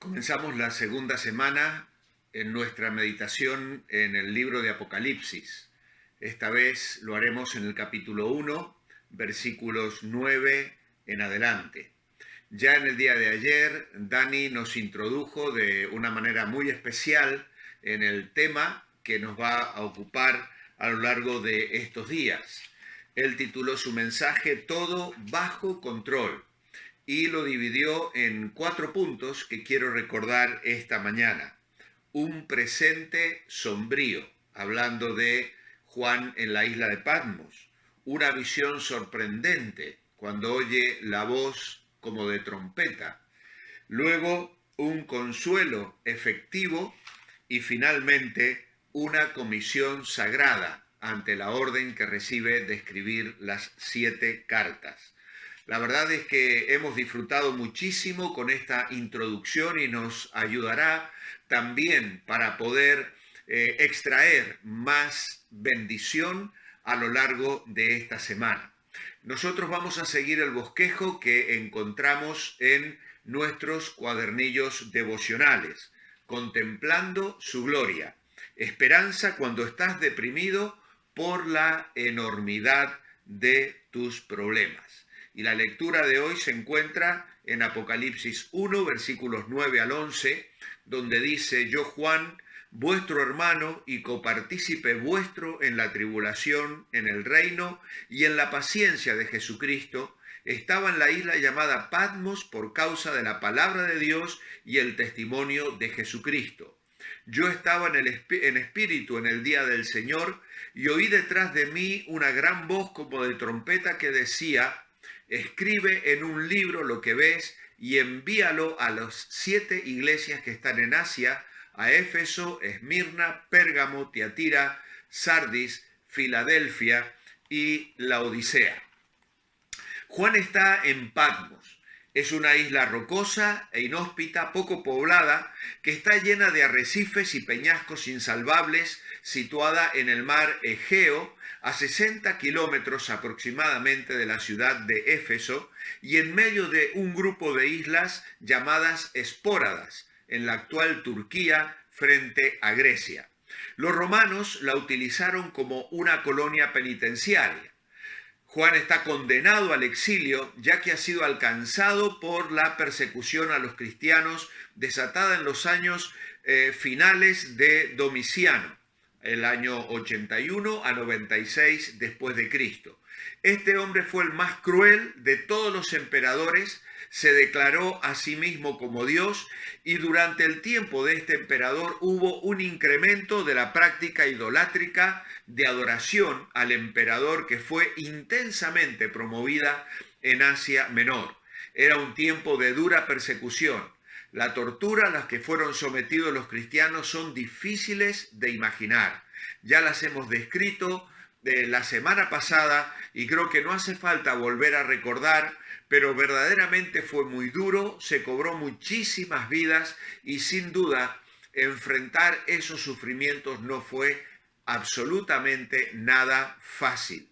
Comenzamos la segunda semana en nuestra meditación en el libro de Apocalipsis. Esta vez lo haremos en el capítulo 1, versículos 9 en adelante. Ya en el día de ayer, Dani nos introdujo de una manera muy especial en el tema que nos va a ocupar a lo largo de estos días. Él tituló su mensaje Todo bajo control y lo dividió en 4 puntos que quiero recordar esta mañana. Un presente sombrío, hablando de Juan en la isla de Patmos. Una visión sorprendente cuando oye la voz como de trompeta. Luego, un consuelo efectivo y finalmente una comisión sagrada ante la orden que recibe de escribir las 7 cartas. La verdad es que hemos disfrutado muchísimo con esta introducción y nos ayudará también para poder extraer más bendición a lo largo de esta semana. Nosotros vamos a seguir el bosquejo que encontramos en nuestros cuadernillos devocionales, contemplando su gloria. Esperanza cuando estás deprimido por la enormidad de tus problemas. Y la lectura de hoy se encuentra en Apocalipsis 1, versículos 9 al 11, donde dice: Yo, Juan, vuestro hermano y copartícipe vuestro en la tribulación, en el reino y en la paciencia de Jesucristo, estaba en la isla llamada Patmos por causa de la palabra de Dios y el testimonio de Jesucristo. Yo estaba en espíritu en el día del Señor y oí detrás de mí una gran voz como de trompeta que decía: escribe en un libro lo que ves y envíalo a las 7 iglesias que están en Asia, a Éfeso, Esmirna, Pérgamo, Tiatira, Sardis, Filadelfia y Laodicea. Juan está en Patmos. Es una isla rocosa e inhóspita, poco poblada, que está llena de arrecifes y peñascos insalvables, situada en el mar Egeo, a 60 kilómetros aproximadamente de la ciudad de Éfeso, y en medio de un grupo de islas llamadas Espóradas, en la actual Turquía, frente a Grecia. Los romanos la utilizaron como una colonia penitenciaria. Juan está condenado al exilio, ya que ha sido alcanzado por la persecución a los cristianos desatada en los años finales de Domiciano, el año 81 a 96 después de Cristo. Este hombre fue el más cruel de todos los emperadores, se declaró a sí mismo como Dios, y durante el tiempo de este emperador hubo un incremento de la práctica idolátrica de adoración al emperador que fue intensamente promovida en Asia Menor. Era un tiempo de dura persecución. La tortura a la que fueron sometidos los cristianos son difíciles de imaginar. Ya las hemos descrito la semana pasada y creo que no hace falta volver a recordar, pero verdaderamente fue muy duro, se cobró muchísimas vidas y sin duda enfrentar esos sufrimientos no fue absolutamente nada fácil.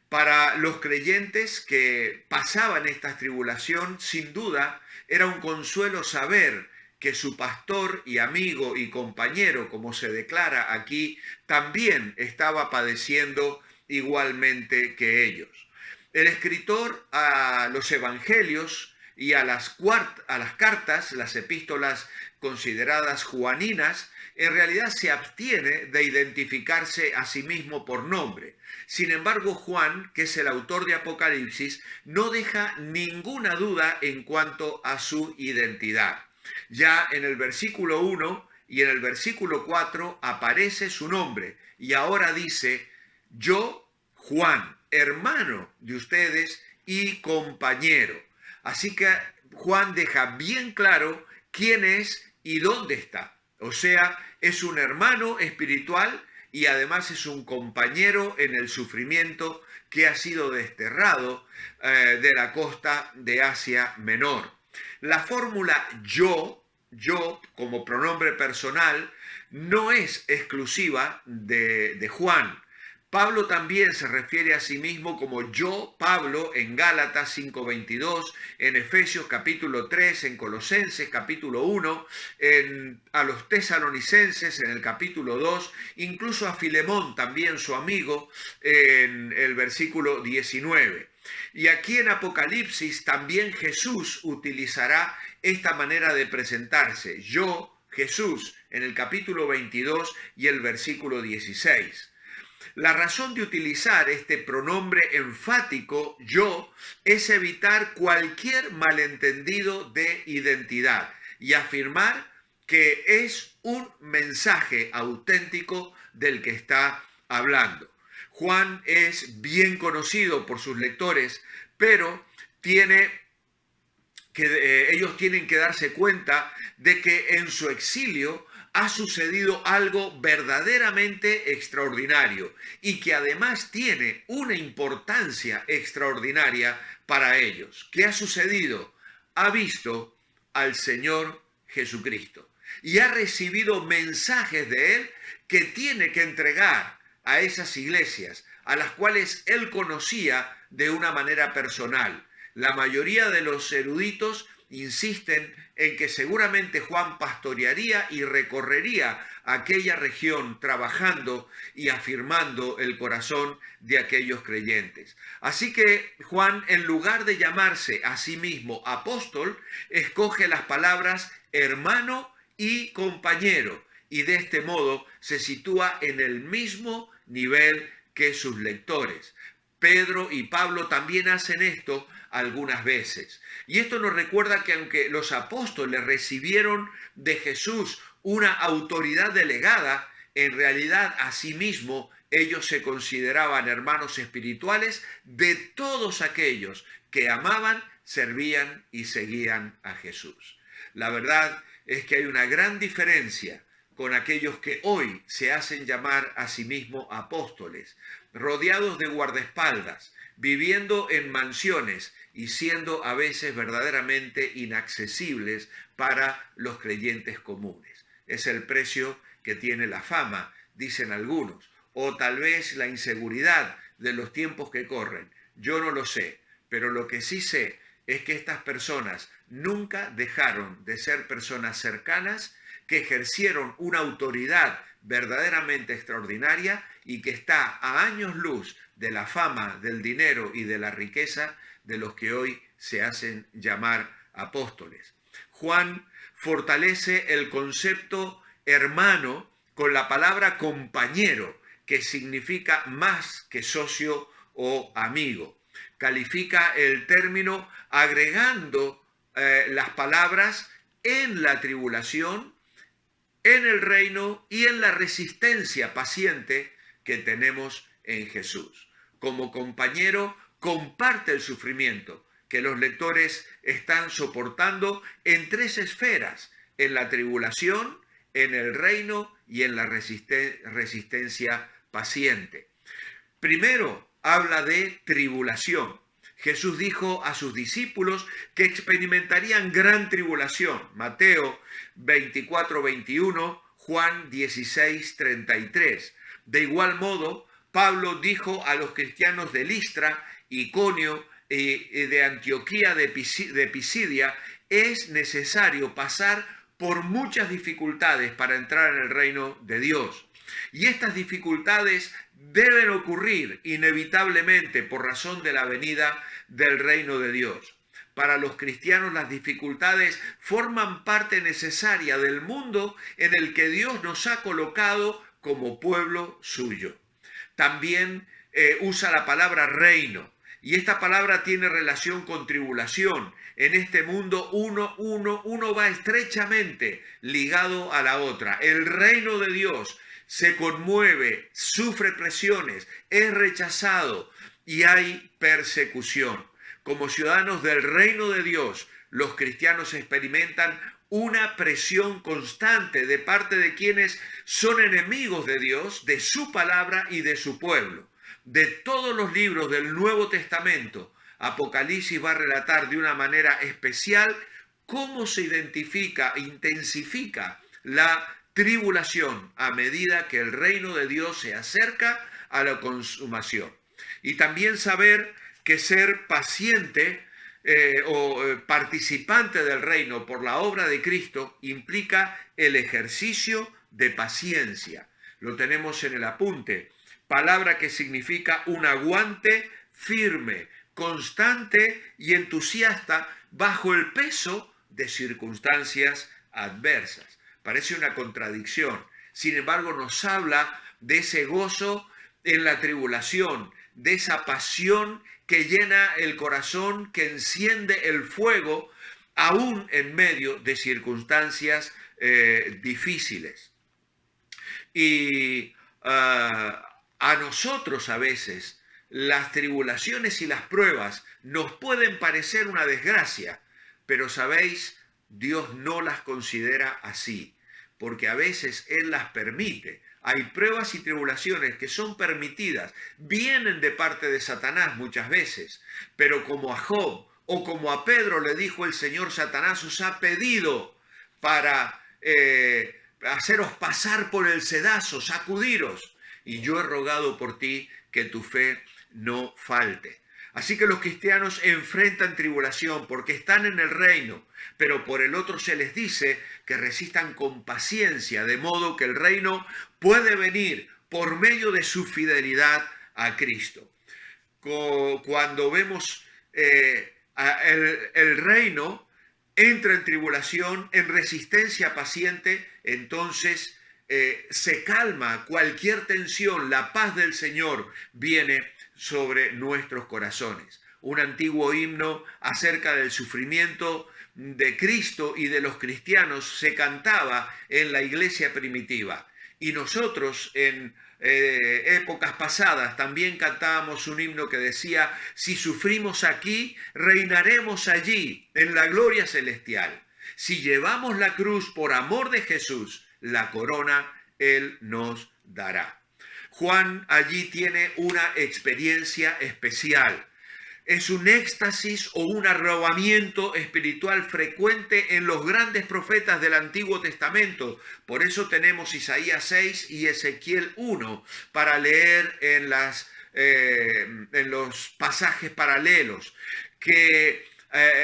Para los creyentes que pasaban esta tribulación, sin duda era un consuelo saber que su pastor y amigo y compañero, como se declara aquí, también estaba padeciendo igualmente que ellos. El escritor a los evangelios y a las cartas, las epístolas consideradas juaninas, en realidad se abstiene de identificarse a sí mismo por nombre. Sin embargo, Juan, que es el autor de Apocalipsis, no deja ninguna duda en cuanto a su identidad. Ya en el versículo 1 y en el versículo 4 aparece su nombre y ahora dice: yo, Juan, hermano de ustedes y compañero. Así que Juan deja bien claro quién es y dónde está. O sea, es un hermano espiritual y además es un compañero en el sufrimiento que ha sido desterrado de la costa de Asia Menor. La fórmula yo como pronombre personal no es exclusiva de Juan. Pablo también se refiere a sí mismo como yo, Pablo, en Gálatas 5:22, en Efesios capítulo 3, en Colosenses capítulo 1, a los tesalonicenses en el capítulo 2, incluso a Filemón, también su amigo, en el versículo 19. Y aquí en Apocalipsis también Jesús utilizará esta manera de presentarse. Yo, Jesús, en el capítulo 22 y el versículo 16. La razón de utilizar este pronombre enfático yo es evitar cualquier malentendido de identidad y afirmar que es un mensaje auténtico del que está hablando. Juan es bien conocido por sus lectores, pero ellos tienen que darse cuenta de que en su exilio ha sucedido algo verdaderamente extraordinario y que además tiene una importancia extraordinaria para ellos. ¿Qué ha sucedido? Ha visto al Señor Jesucristo y ha recibido mensajes de Él que tiene que entregar a esas iglesias, a las cuales Él conocía de una manera personal. La mayoría de los eruditos insisten en que seguramente Juan pastorearía y recorrería aquella región trabajando y afirmando el corazón de aquellos creyentes. Así que Juan, en lugar de llamarse a sí mismo apóstol, escoge las palabras hermano y compañero, y de este modo se sitúa en el mismo nivel que sus lectores. Pedro y Pablo también hacen esto algunas veces. Y esto nos recuerda que aunque los apóstoles recibieron de Jesús una autoridad delegada, en realidad asimismo ellos se consideraban hermanos espirituales de todos aquellos que amaban, servían y seguían a Jesús. La verdad es que hay una gran diferencia con aquellos que hoy se hacen llamar a sí mismos apóstoles, rodeados de guardaespaldas, viviendo en mansiones y siendo a veces verdaderamente inaccesibles para los creyentes comunes. Es el precio que tiene la fama, dicen algunos, o tal vez la inseguridad de los tiempos que corren. Yo no lo sé, pero lo que sí sé es que estas personas nunca dejaron de ser personas cercanas que ejercieron una autoridad verdaderamente extraordinaria y que está a años luz de la fama, del dinero y de la riqueza de los que hoy se hacen llamar apóstoles. Juan fortalece el concepto hermano con la palabra compañero, que significa más que socio o amigo. Califica el término agregando las palabras en la tribulación, en el reino y en la resistencia paciente que tenemos en Jesús. Como compañero, comparte el sufrimiento que los lectores están soportando en tres esferas: en la tribulación, en el reino y en la resistencia paciente. Primero, habla de tribulación. Jesús dijo a sus discípulos que experimentarían gran tribulación. Mateo 24:21, Juan 16:33. De igual modo, Pablo dijo a los cristianos de Listra, Iconio y de Antioquía de Pisidia, es necesario pasar por muchas dificultades para entrar en el reino de Dios. Y estas dificultades deben ocurrir inevitablemente por razón de la venida del reino de Dios. Para los cristianos las dificultades forman parte necesaria del mundo en el que Dios nos ha colocado como pueblo suyo. También usa la palabra reino, y esta palabra tiene relación con tribulación. En este mundo uno va estrechamente ligado a la otra. El reino de Dios se conmueve, sufre presiones, es rechazado y hay persecución. Como ciudadanos del reino de Dios, los cristianos experimentan una presión constante de parte de quienes son enemigos de Dios, de su palabra y de su pueblo. De todos los libros del Nuevo Testamento, Apocalipsis va a relatar de una manera especial cómo se intensifica la tribulación a medida que el reino de Dios se acerca a la consumación. Y también saber que ser paciente participante del reino por la obra de Cristo implica el ejercicio de paciencia. Lo tenemos en el apunte. Palabra que significa un aguante firme, constante y entusiasta bajo el peso de circunstancias adversas. Parece una contradicción. Sin embargo, nos habla de ese gozo en la tribulación, de esa pasión que llena el corazón, que enciende el fuego, aún en medio de circunstancias difíciles. Y a nosotros a veces las tribulaciones y las pruebas nos pueden parecer una desgracia, pero sabéis, Dios no las considera así, porque a veces Él las permite. Hay pruebas y tribulaciones que son permitidas, vienen de parte de Satanás muchas veces, pero como a Job o como a Pedro le dijo el Señor, Satanás os ha pedido para haceros pasar por el cedazo, sacudiros, y yo he rogado por ti que tu fe no falte. Así que los cristianos enfrentan tribulación porque están en el reino, pero por el otro se les dice que resistan con paciencia, de modo que el reino puede venir por medio de su fidelidad a Cristo. Cuando vemos el reino entra en tribulación, en resistencia paciente, entonces se calma cualquier tensión, la paz del Señor viene sobre nuestros corazones. Un antiguo himno acerca del sufrimiento de Cristo y de los cristianos se cantaba en la iglesia primitiva. Y nosotros en épocas pasadas también cantábamos un himno que decía, si sufrimos aquí, reinaremos allí, en la gloria celestial. Si llevamos la cruz por amor de Jesús, la corona Él nos dará. Juan allí tiene una experiencia especial. Es un éxtasis o un arrobamiento espiritual frecuente en los grandes profetas del Antiguo Testamento. Por eso tenemos Isaías 6 y Ezequiel 1 para leer en los pasajes paralelos, que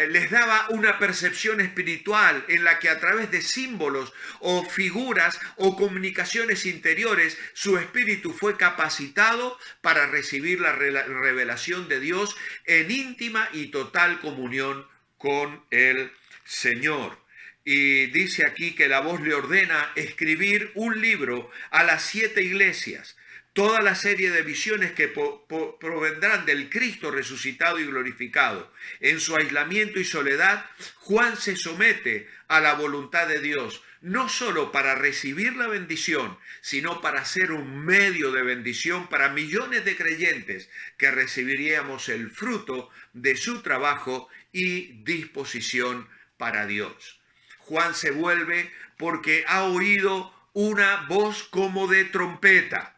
les daba una percepción espiritual en la que a través de símbolos o figuras o comunicaciones interiores su espíritu fue capacitado para recibir la revelación de Dios en íntima y total comunión con el Señor. Y dice aquí que la voz le ordena escribir un libro a las 7 iglesias. Toda la serie de visiones que provendrán del Cristo resucitado y glorificado. En su aislamiento y soledad, Juan se somete a la voluntad de Dios, no solo para recibir la bendición, sino para ser un medio de bendición para millones de creyentes que recibiríamos el fruto de su trabajo y disposición para Dios. Juan se vuelve porque ha oído una voz como de trompeta.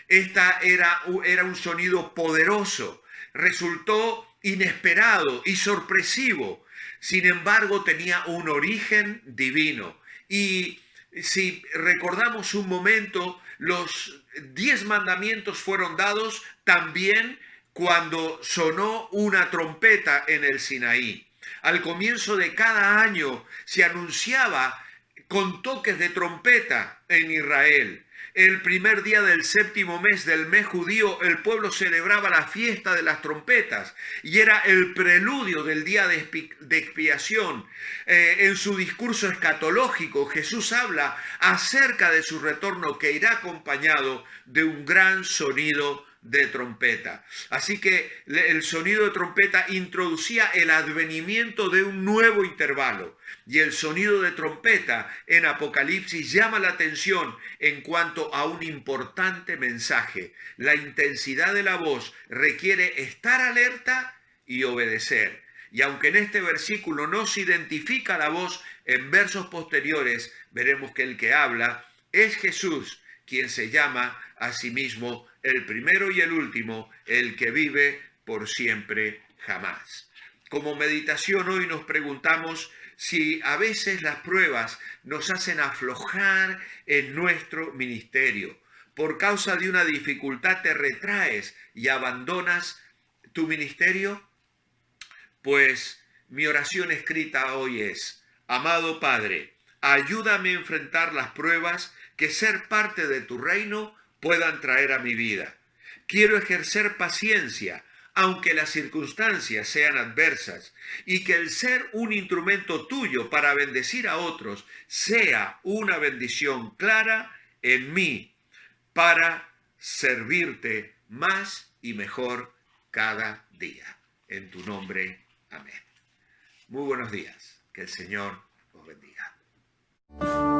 Esta era un sonido poderoso, resultó inesperado y sorpresivo, sin embargo tenía un origen divino. Y si recordamos un momento, los 10 mandamientos fueron dados también cuando sonó una trompeta en el Sinaí. Al comienzo de cada año se anunciaba con toques de trompeta en Israel. El primer día del 7º mes del mes judío, el pueblo celebraba la fiesta de las trompetas y era el preludio del día de expiación. En su discurso escatológico, Jesús habla acerca de su retorno que irá acompañado de un gran sonido de trompeta. Así que el sonido de trompeta introducía el advenimiento de un nuevo intervalo. Y el sonido de trompeta en Apocalipsis llama la atención en cuanto a un importante mensaje. La intensidad de la voz requiere estar alerta y obedecer. Y aunque en este versículo no se identifica la voz, en versos posteriores veremos que el que habla es Jesús, quien se llama a sí mismo el primero y el último, el que vive por siempre jamás. Como meditación hoy nos preguntamos si a veces las pruebas nos hacen aflojar en nuestro ministerio. por causa de una dificultad te retraes y abandonas tu ministerio? Pues mi oración escrita hoy es: amado Padre, ayúdame a enfrentar las pruebas que ser parte de tu reino puedan traer a mi vida. Quiero ejercer paciencia, aunque las circunstancias sean adversas, y que el ser un instrumento tuyo para bendecir a otros sea una bendición clara en mí, para servirte más y mejor cada día. En tu nombre, amén. Muy buenos días. Que el Señor los bendiga.